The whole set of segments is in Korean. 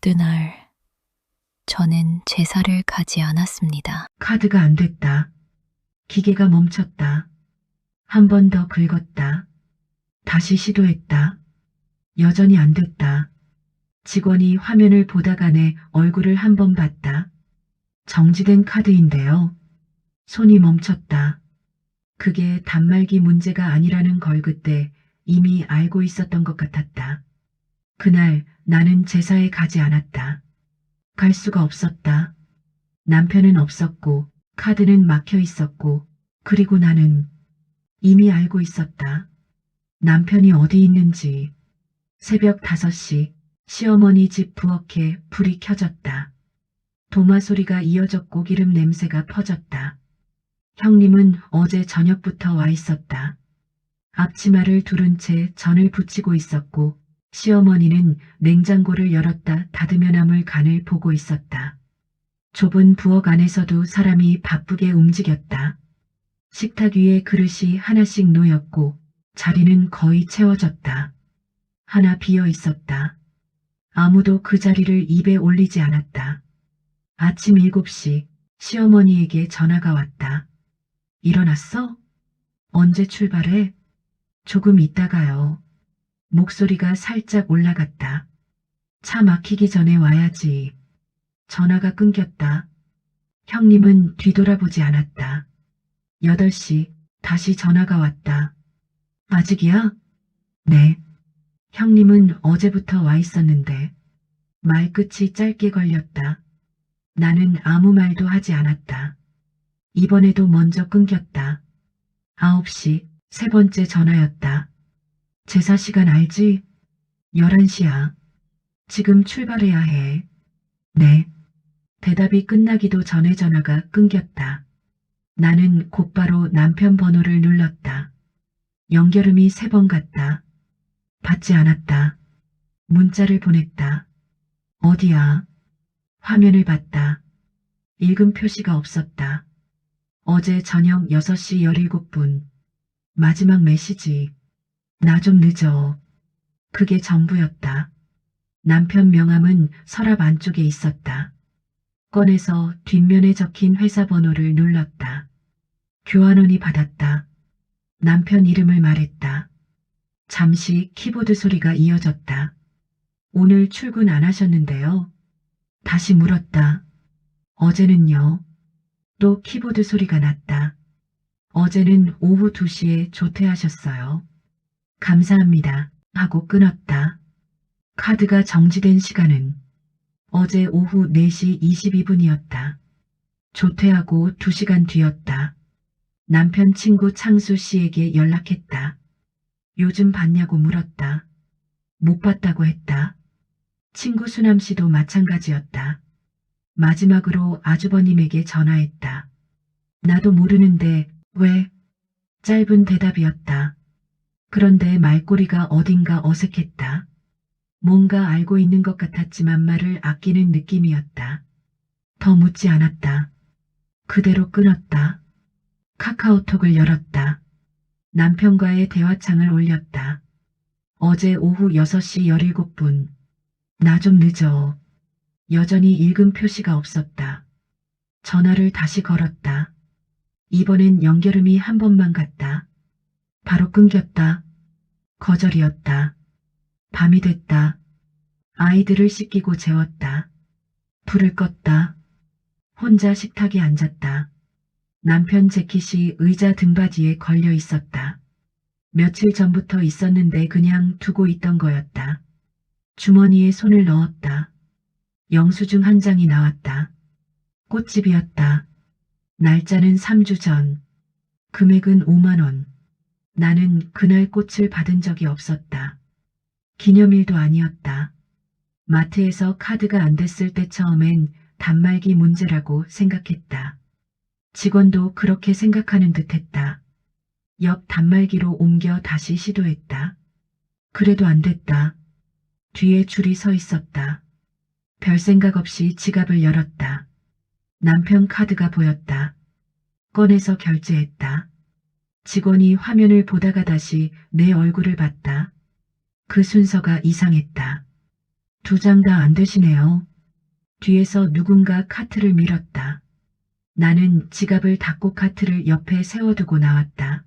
어느 날, 저는 제사를 가지 않았습니다. 카드가 안 됐다. 기계가 멈췄다. 한 번 더 긁었다. 다시 시도했다. 여전히 안 됐다. 직원이 화면을 보다가 내 얼굴을 한 번 봤다. 정지된 카드인데요. 손이 멈췄다. 그게 단말기 문제가 아니라는 걸 그때 이미 알고 있었던 것 같았다. 그날 나는 제사에 가지 않았다. 갈 수가 없었다. 남편은 없었고 카드는 막혀 있었고 그리고 나는 이미 알고 있었다. 남편이 어디 있는지. 새벽 5시 시어머니 집 부엌에 불이 켜졌다. 도마 소리가 이어졌고 기름 냄새가 퍼졌다. 형님은 어제 저녁부터 와 있었다. 앞치마를 두른 채 전을 부치고 있었고 시어머니는 냉장고를 열었다 닫으며 남을 간을 보고 있었다. 좁은 부엌 안에서도 사람이 바쁘게 움직였다. 식탁 위에 그릇이 하나씩 놓였고 자리는 거의 채워졌다. 하나 비어 있었다. 아무도 그 자리를 입에 올리지 않았다. 아침 7시 시어머니에게 전화가 왔다. 일어났어? 언제 출발해? 조금 있다가요. 목소리가 살짝 올라갔다. 차 막히기 전에 와야지. 전화가 끊겼다. 형님은 뒤돌아보지 않았다. 8시 다시 전화가 왔다. 아직이야? 네. 형님은 어제부터 와 있었는데. 말끝이 짧게 걸렸다. 나는 아무 말도 하지 않았다. 이번에도 먼저 끊겼다. 9시 세 번째 전화였다. 제사 시간 알지? 11시야. 지금 출발해야 해. 네. 대답이 끝나기도 전에 전화가 끊겼다. 나는 곧바로 남편 번호를 눌렀다. 연결음이 3번 갔다. 받지 않았다. 문자를 보냈다. 어디야? 화면을 봤다. 읽음 표시가 없었다. 어제 저녁 6시 17분. 마지막 메시지. 나 좀 늦어. 그게 전부였다. 남편 명함은 서랍 안쪽에 있었다. 꺼내서 뒷면에 적힌 회사 번호를 눌렀다. 교환원이 받았다. 남편 이름을 말했다. 잠시 키보드 소리가 이어졌다. 오늘 출근 안 하셨는데요? 다시 물었다. 어제는요? 또 키보드 소리가 났다. 어제는 오후 2시에 조퇴하셨어요. 감사합니다. 하고 끊었다. 카드가 정지된 시간은 어제 오후 4시 22분이었다. 조퇴하고 2시간 뒤였다. 남편 친구 창수 씨에게 연락했다. 요즘 봤냐고 물었다. 못 봤다고 했다. 친구 수남 씨도 마찬가지였다. 마지막으로 아주버님에게 전화했다. 나도 모르는데 왜? 짧은 대답이었다. 그런데 말꼬리가 어딘가 어색했다. 뭔가 알고 있는 것 같았지만 말을 아끼는 느낌이었다. 더 묻지 않았다. 그대로 끊었다. 카카오톡을 열었다. 남편과의 대화창을 올렸다. 어제 오후 6시 17분. 나 좀 늦어. 여전히 읽음 표시가 없었다. 전화를 다시 걸었다. 이번엔 연결음이 한 번만 갔다. 바로 끊겼다. 거절이었다. 밤이 됐다. 아이들을 씻기고 재웠다. 불을 껐다. 혼자 식탁에 앉았다. 남편 재킷이 의자 등받이에 걸려 있었다. 며칠 전부터 있었는데 그냥 두고 있던 거였다. 주머니에 손을 넣었다. 영수증 한 장이 나왔다. 꽃집이었다. 날짜는 3주 전. 금액은 5만 원. 나는 그날 꽃을 받은 적이 없었다. 기념일도 아니었다. 마트에서 카드가 안 됐을 때 처음엔 단말기 문제라고 생각했다. 직원도 그렇게 생각하는 듯했다. 옆 단말기로 옮겨 다시 시도했다. 그래도 안 됐다. 뒤에 줄이 서 있었다. 별 생각 없이 지갑을 열었다. 남편 카드가 보였다. 꺼내서 결제했다. 직원이 화면을 보다가 다시 내 얼굴을 봤다. 그 순서가 이상했다. 두 장 다 안 되시네요. 뒤에서 누군가 카트를 밀었다. 나는 지갑을 닫고 카트를 옆에 세워두고 나왔다.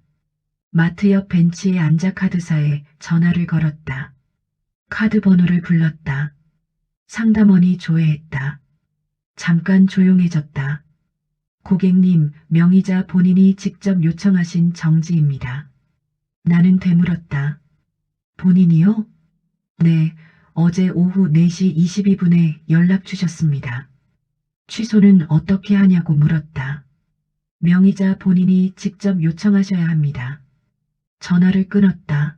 마트 옆 벤치에 앉아 카드사에 전화를 걸었다. 카드 번호를 불렀다. 상담원이 조회했다. 잠깐 조용해졌다. 고객님, 명의자 본인이 직접 요청하신 정지입니다. 나는 되물었다. 본인이요? 네, 어제 오후 4시 22분에 연락 주셨습니다. 취소는 어떻게 하냐고 물었다. 명의자 본인이 직접 요청하셔야 합니다. 전화를 끊었다.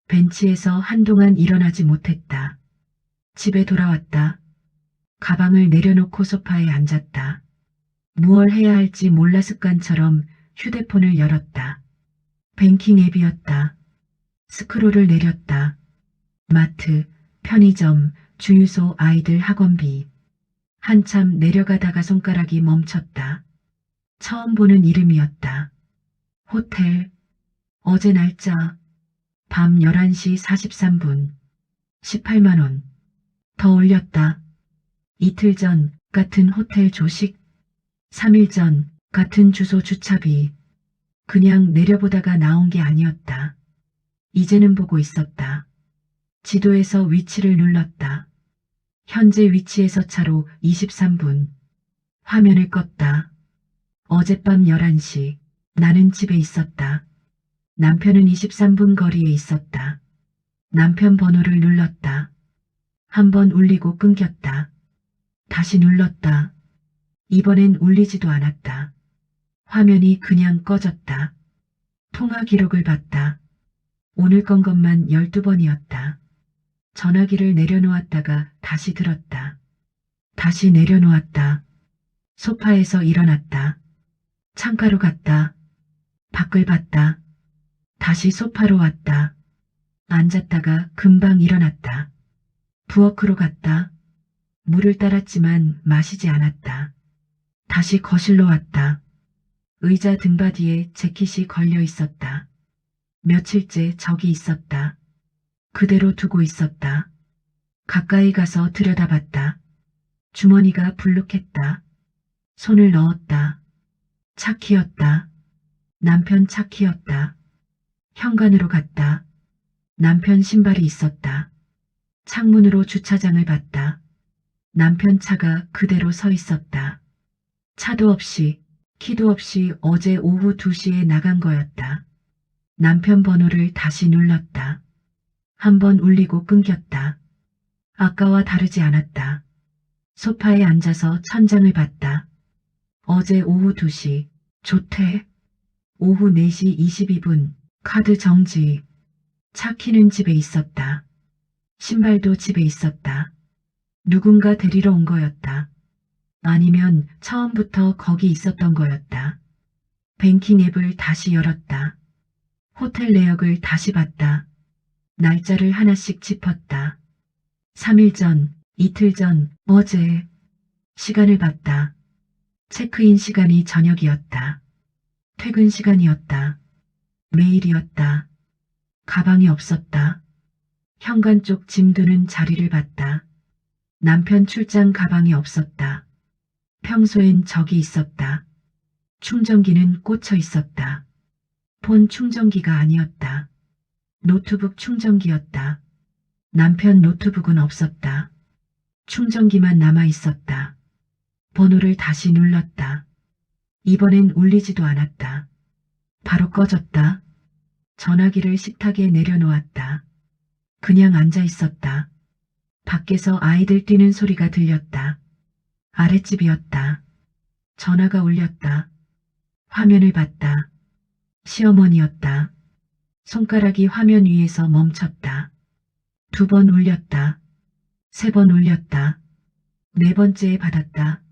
벤치에서 한동안 일어나지 못했다. 집에 돌아왔다. 가방을 내려놓고 소파에 앉았다. 무얼 해야 할지 몰라 습관처럼 휴대폰을 열었다. 뱅킹 앱이었다. 스크롤을 내렸다. 마트, 편의점, 주유소, 아이들 학원비. 한참 내려가다가 손가락이 멈췄다. 처음 보는 이름이었다. 호텔. 어제 날짜. 밤 11시 43분. 18만 원. 더 올렸다. 이틀 전 같은 호텔 조식. 3일 전 같은 주소 주차비. 그냥 내려보다가 나온 게 아니었다. 이제는 보고 있었다. 지도에서 위치를 눌렀다. 현재 위치에서 차로 23분. 화면을 껐다. 어젯밤 11시. 나는 집에 있었다. 남편은 23분 거리에 있었다. 남편 번호를 눌렀다. 한 번 울리고 끊겼다. 다시 눌렀다. 이번엔 울리지도 않았다. 화면이 그냥 꺼졌다. 통화 기록을 봤다. 오늘 건 것만 12번이었다. 전화기를 내려놓았다가 다시 들었다. 다시 내려놓았다. 소파에서 일어났다. 창가로 갔다. 밖을 봤다. 다시 소파로 왔다. 앉았다가 금방 일어났다. 부엌으로 갔다. 물을 따랐지만 마시지 않았다. 다시 거실로 왔다. 의자 등받이에 재킷이 걸려 있었다. 며칠째 저기 있었다. 그대로 두고 있었다. 가까이 가서 들여다봤다. 주머니가 불룩했다. 손을 넣었다. 차키였다. 남편 차키였다. 현관으로 갔다. 남편 신발이 있었다. 창문으로 주차장을 봤다. 남편 차가 그대로 서 있었다. 차도 없이, 키도 없이 어제 오후 2시에 나간 거였다. 남편 번호를 다시 눌렀다. 한 번 울리고 끊겼다. 아까와 다르지 않았다. 소파에 앉아서 천장을 봤다. 어제 오후 2시, 조퇴. 오후 4시 22분, 카드 정지. 차 키는 집에 있었다. 신발도 집에 있었다. 누군가 데리러 온 거였다. 아니면 처음부터 거기 있었던 거였다. 뱅킹 앱을 다시 열었다. 호텔 내역을 다시 봤다. 날짜를 하나씩 짚었다. 3일 전, 이틀 전, 어제. 시간을 봤다. 체크인 시간이 저녁이었다. 퇴근 시간이었다. 매일이었다. 가방이 없었다. 현관 쪽 짐 두는 자리를 봤다. 남편 출장 가방이 없었다. 평소엔 저기 있었다. 충전기는 꽂혀 있었다. 폰 충전기가 아니었다. 노트북 충전기였다. 남편 노트북은 없었다. 충전기만 남아 있었다. 번호를 다시 눌렀다. 이번엔 울리지도 않았다. 바로 꺼졌다. 전화기를 식탁에 내려놓았다. 그냥 앉아 있었다. 밖에서 아이들 뛰는 소리가 들렸다. 아랫집이었다. 전화가 울렸다. 화면을 봤다. 시어머니였다. 손가락이 화면 위에서 멈췄다. 2번 울렸다. 3번 울렸다. 4번째에 받았다.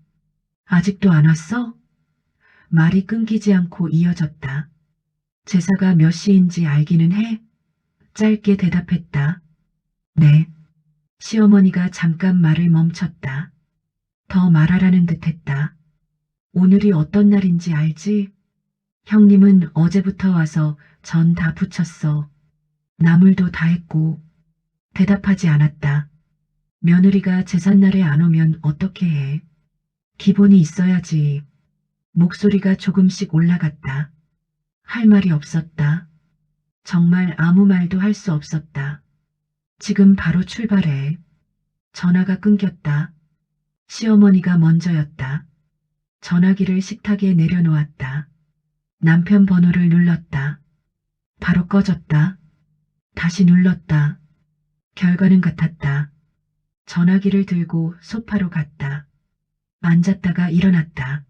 아직도 안 왔어? 말이 끊기지 않고 이어졌다. 제사가 몇 시인지 알기는 해? 짧게 대답했다. 네. 시어머니가 잠깐 말을 멈췄다. 더 말하라는 듯 했다. 오늘이 어떤 날인지 알지? 형님은 어제부터 와서 전 다 부쳤어. 나물도 다 했고. 대답하지 않았다. 며느리가 제삿날에 안 오면 어떻게 해? 기본이 있어야지. 목소리가 조금씩 올라갔다. 할 말이 없었다. 정말 아무 말도 할 수 없었다. 지금 바로 출발해. 전화가 끊겼다. 시어머니가 먼저였다. 전화기를 식탁에 내려놓았다. 남편 번호를 눌렀다. 바로 꺼졌다. 다시 눌렀다. 결과는 같았다. 전화기를 들고 소파로 갔다. 앉았다가 일어났다.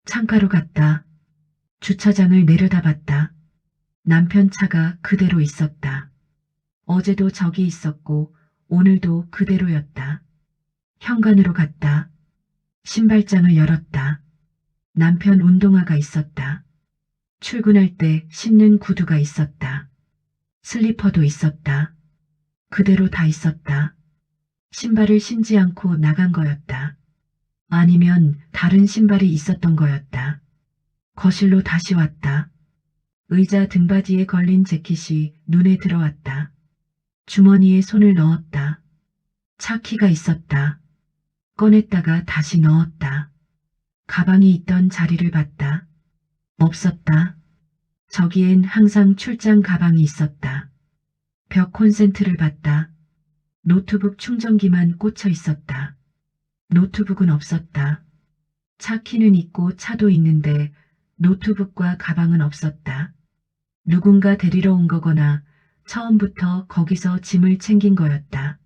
창가로 갔다. 주차장을 내려다봤다. 남편 차가 그대로 있었다. 어제도 저기 있었고 오늘도 그대로였다. 현관으로 갔다. 신발장을 열었다. 남편 운동화가 있었다. 출근할 때 신는 구두가 있었다. 슬리퍼도 있었다. 그대로 다 있었다. 신발을 신지 않고 나간 거였다. 아니면 다른 신발이 있었던 거였다. 거실로 다시 왔다. 의자 등받이에 걸린 재킷이 눈에 들어왔다. 주머니에 손을 넣었다. 차 키가 있었다. 꺼냈다가 다시 넣었다. 가방이 있던 자리를 봤다. 없었다. 저기엔 항상 출장 가방이 있었다. 벽 콘센트를 봤다. 노트북 충전기만 꽂혀 있었다. 노트북은 없었다. 차 키는 있고 차도 있는데 노트북과 가방은 없었다. 누군가 데리러 온 거거나 처음부터 거기서 짐을 챙긴 거였다.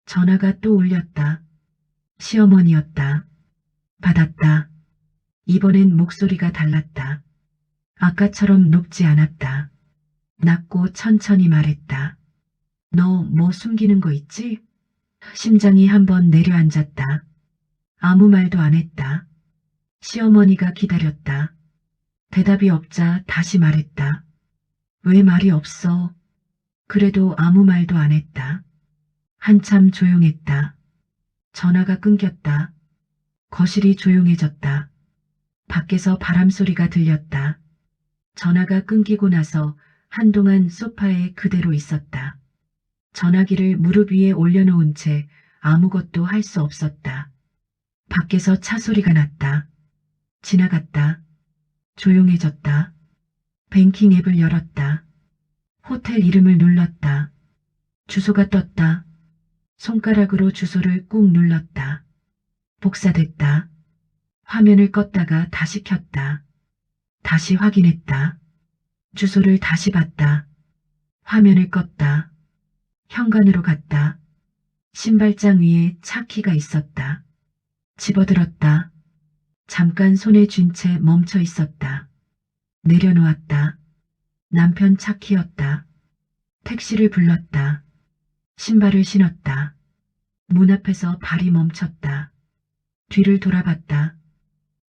전화가 또 울렸다. 시어머니였다. 받았다. 이번엔 목소리가 달랐다. 아까처럼 높지 않았다. 낮고 천천히 말했다. 너 뭐 숨기는 거 있지? 심장이 한번 내려앉았다. 아무 말도 안 했다. 시어머니가 기다렸다. 대답이 없자 다시 말했다. 왜 말이 없어? 그래도 아무 말도 안 했다. 한참 조용했다. 전화가 끊겼다. 거실이 조용해졌다. 밖에서 바람소리가 들렸다. 전화가 끊기고 나서 한동안 소파에 그대로 있었다. 전화기를 무릎 위에 올려놓은 채 아무것도 할 수 없었다. 밖에서 차 소리가 났다. 지나갔다. 조용해졌다. 뱅킹 앱을 열었다. 호텔 이름을 눌렀다. 주소가 떴다. 손가락으로 주소를 꾹 눌렀다. 복사됐다. 화면을 껐다가 다시 켰다. 다시 확인했다. 주소를 다시 봤다. 화면을 껐다. 현관으로 갔다. 신발장 위에 차 키가 있었다. 집어들었다. 잠깐 손에 쥔 채 멈춰 있었다. 내려놓았다. 남편 차 키였다. 택시를 불렀다. 신발을 신었다. 문 앞에서 발이 멈췄다. 뒤를 돌아봤다.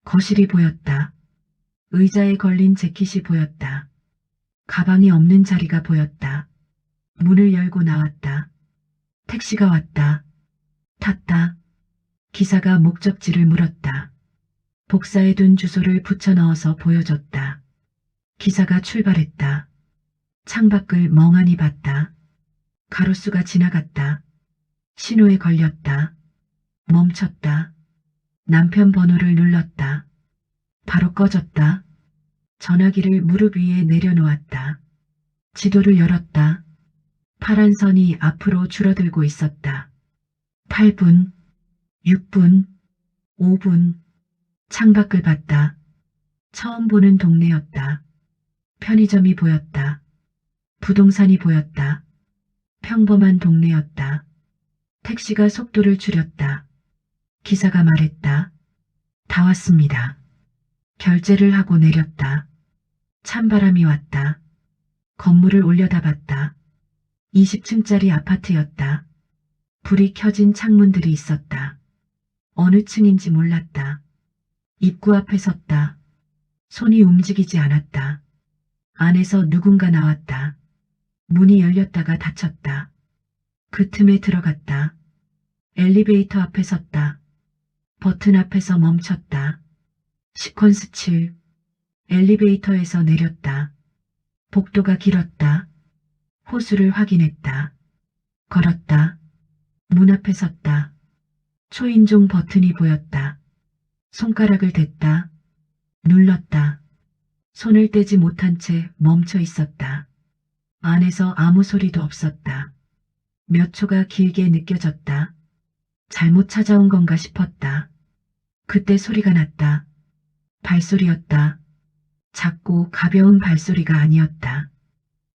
거실이 보였다. 의자에 걸린 재킷이 보였다. 가방이 없는 자리가 보였다. 문을 열고 나왔다. 택시가 왔다. 탔다. 기사가 목적지를 물었다. 복사해둔 주소를 붙여 넣어서 보여줬다. 기사가 출발했다. 창밖을 멍하니 봤다. 가로수가 지나갔다. 신호에 걸렸다. 멈췄다. 남편 번호를 눌렀다. 바로 꺼졌다. 전화기를 무릎 위에 내려놓았다. 지도를 열었다. 파란 선이 앞으로 줄어들고 있었다. 8분, 6분, 5분. 창밖을 봤다. 처음 보는 동네였다. 편의점이 보였다. 부동산이 보였다. 평범한 동네였다. 택시가 속도를 줄였다. 기사가 말했다. 다 왔습니다. 결제를 하고 내렸다. 찬바람이 왔다. 건물을 올려다봤다. 20층짜리 아파트였다. 불이 켜진 창문들이 있었다. 어느 층인지 몰랐다. 입구 앞에 섰다. 손이 움직이지 않았다. 안에서 누군가 나왔다. 문이 열렸다가 닫혔다. 그 틈에 들어갔다. 엘리베이터 앞에 섰다. 버튼 앞에서 멈췄다. 시퀀스 7. 엘리베이터에서 내렸다. 복도가 길었다. 호수를 확인했다. 걸었다. 문 앞에 섰다. 초인종 버튼이 보였다. 손가락을 댔다. 눌렀다. 손을 떼지 못한 채 멈춰 있었다. 안에서 아무 소리도 없었다. 몇 초가 길게 느껴졌다. 잘못 찾아온 건가 싶었다. 그때 소리가 났다. 발소리였다. 작고 가벼운 발소리가 아니었다.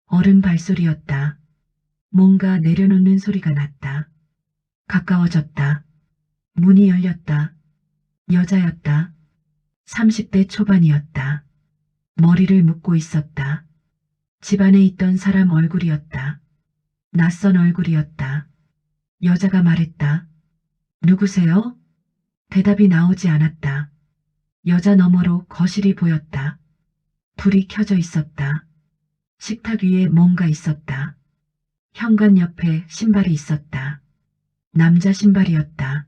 어른 발소리였다. 뭔가 내려놓는 소리가 났다. 가까워졌다. 문이 열렸다. 여자였다. 30대 초반이었다. 머리를 묶고 있었다. 집안에 있던 사람 얼굴이었다. 낯선 얼굴이었다. 여자가 말했다. 누구세요? 대답이 나오지 않았다. 여자 너머로 거실이 보였다. 불이 켜져 있었다. 식탁 위에 뭔가 있었다. 현관 옆에 신발이 있었다. 남자 신발이었다.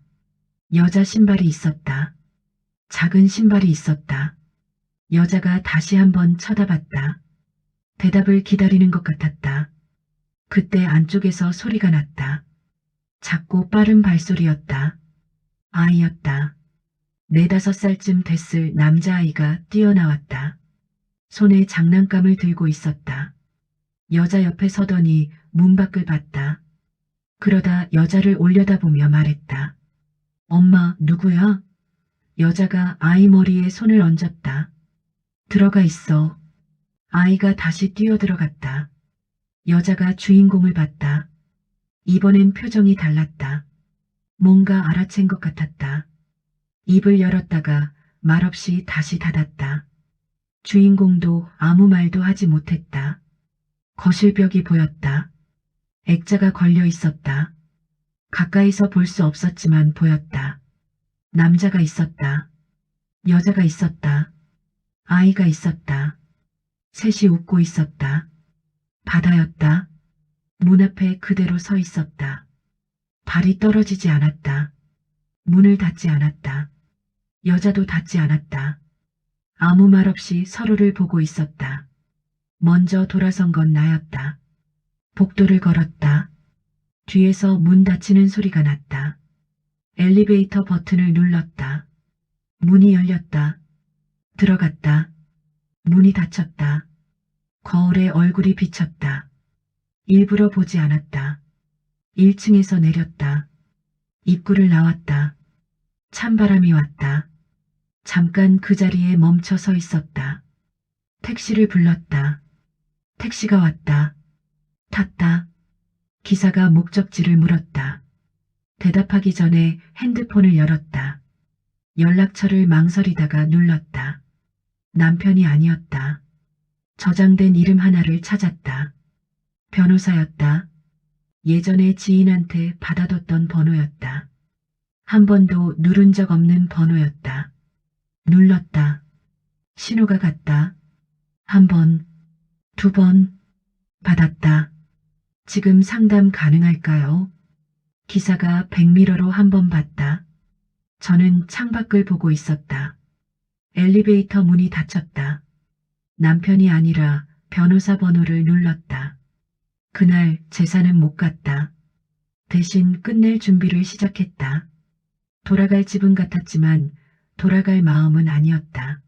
여자 신발이 있었다. 작은 신발이 있었다. 여자가 다시 한번 쳐다봤다. 대답을 기다리는 것 같았다. 그때 안쪽에서 소리가 났다. 작고 빠른 발소리였다. 아이였다. 4~5살쯤 됐을 남자아이가 뛰어나왔다. 손에 장난감을 들고 있었다. 여자 옆에 서더니 문 밖을 봤다. 그러다 여자를 올려다보며 말했다. 엄마, 누구야? 여자가 아이 머리에 손을 얹었다. 들어가 있어. 아이가 다시 뛰어들어갔다. 여자가 주인공을 봤다. 이번엔 표정이 달랐다. 뭔가 알아챈 것 같았다. 입을 열었다가 말없이 다시 닫았다. 주인공도 아무 말도 하지 못했다. 거실벽이 보였다. 액자가 걸려 있었다. 가까이서 볼 수 없었지만 보였다. 남자가 있었다. 여자가 있었다. 아이가 있었다. 셋이 웃고 있었다. 바다였다. 문 앞에 그대로 서 있었다. 발이 떨어지지 않았다. 문을 닫지 않았다. 여자도 닫지 않았다. 아무 말 없이 서로를 보고 있었다. 먼저 돌아선 건 나였다. 복도를 걸었다. 뒤에서 문 닫히는 소리가 났다. 엘리베이터 버튼을 눌렀다. 문이 열렸다. 들어갔다. 문이 닫혔다. 거울에 얼굴이 비쳤다. 일부러 보지 않았다. 1층에서 내렸다. 입구를 나왔다. 찬바람이 왔다. 잠깐 그 자리에 멈춰 서 있었다. 택시를 불렀다. 택시가 왔다. 탔다. 기사가 목적지를 물었다. 대답하기 전에 핸드폰을 열었다. 연락처를 망설이다가 눌렀다. 남편이 아니었다. 저장된 이름 하나를 찾았다. 변호사였다. 예전에 지인한테 받아뒀던 번호였다. 한 번도 누른 적 없는 번호였다. 눌렀다. 신호가 갔다. 1번, 2번, 받았다. 지금 상담 가능할까요? 기사가 백미러로 한 번 봤다. 저는 창밖을 보고 있었다. 엘리베이터 문이 닫혔다. 남편이 아니라 변호사 번호를 눌렀다. 그날 제사는 못 갔다. 대신 끝낼 준비를 시작했다. 돌아갈 집은 같았지만 돌아갈 마음은 아니었다.